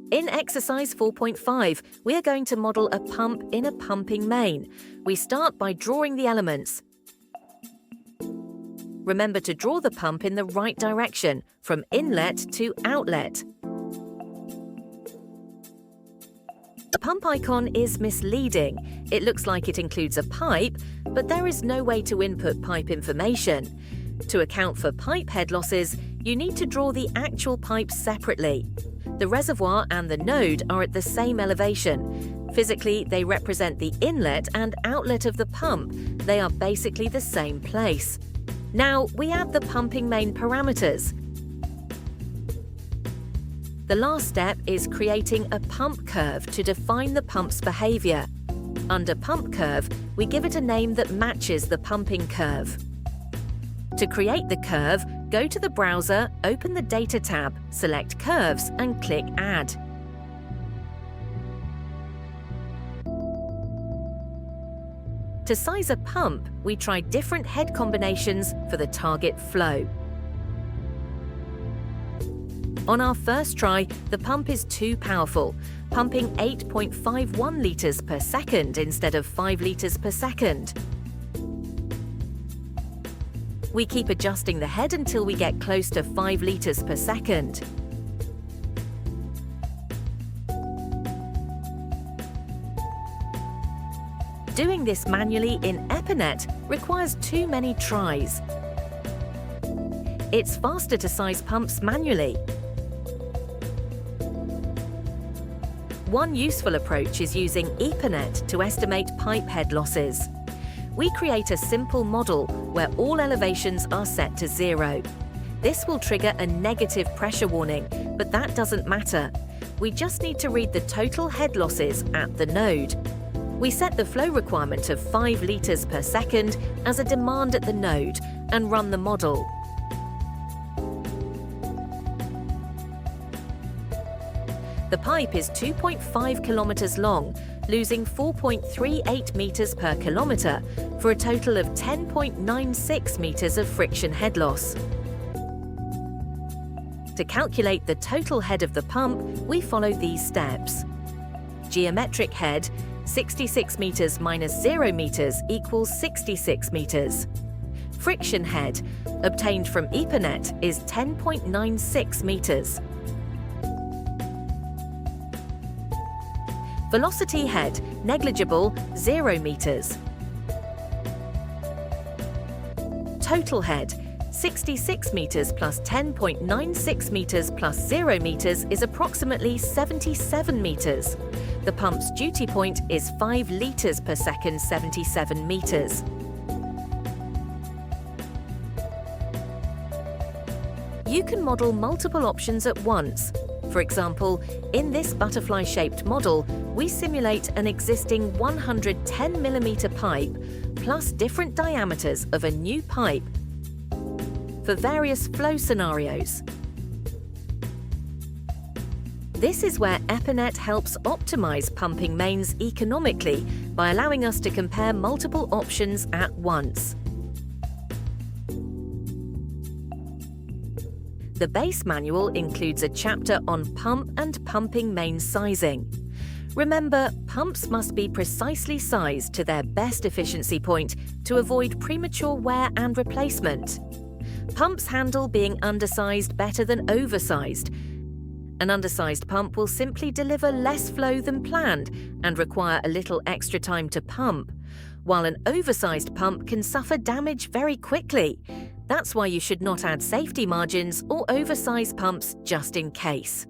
In exercise 4.5, we are going to model a pump in a pumping main. We start by drawing the elements. Remember to draw the pump in the right direction, from inlet to outlet. The pump icon is misleading. It looks like it includes a pipe, but there is no way to input pipe information. To account for pipe head losses, you need to draw the actual pipe separately. The reservoir and the node are at the same elevation. Physically, they represent the inlet and outlet of the pump. They are basically the same place. Now, we add the pumping main parameters. The last step is creating a pump curve to define the pump's behavior. Under Pump Curve, we give it a name that matches the pumping curve. To create the curve, go to the browser, open the Data tab, select Curves and click Add. To size a pump, we try different head combinations for the target flow. On our first try, the pump is too powerful, pumping 8.51 litres per second instead of 5 litres per second. We keep adjusting the head until we get close to 5 litres per second. Doing this manually in EPANET requires too many tries. It's faster to size pumps manually. One useful approach is using EPANET to estimate pipe head losses. We create a simple model where all elevations are set to 0. This will trigger a negative pressure warning, but that doesn't matter. We just need to read the total head losses at the node. We set the flow requirement of 5 litres per second as a demand at the node and run the model. The pipe is 2.5 kilometres long, losing 4.38 metres per kilometre for a total of 10.96 metres of friction head loss. To calculate the total head of the pump, we follow these steps. Geometric head, 66 metres minus 0 metres equals 66 metres. Friction head, obtained from EPANET, is 10.96 metres. Velocity head, negligible, 0 metres. Total head, 66 metres plus 10.96 metres plus 0 metres is approximately 77 metres. The pump's duty point is 5 litres per second, 77 metres. You can model multiple options at once. For example, in this butterfly-shaped model, we simulate an existing 110mm pipe plus different diameters of a new pipe for various flow scenarios. This is where EPANET helps optimize pumping mains economically by allowing us to compare multiple options at once. The base manual includes a chapter on pump and pumping main sizing. Remember, pumps must be precisely sized to their best efficiency point to avoid premature wear and replacement. Pumps handle being undersized better than oversized. An undersized pump will simply deliver less flow than planned and require a little extra time to pump, while an oversized pump can suffer damage very quickly. That's why you should not add safety margins or oversize pumps just in case.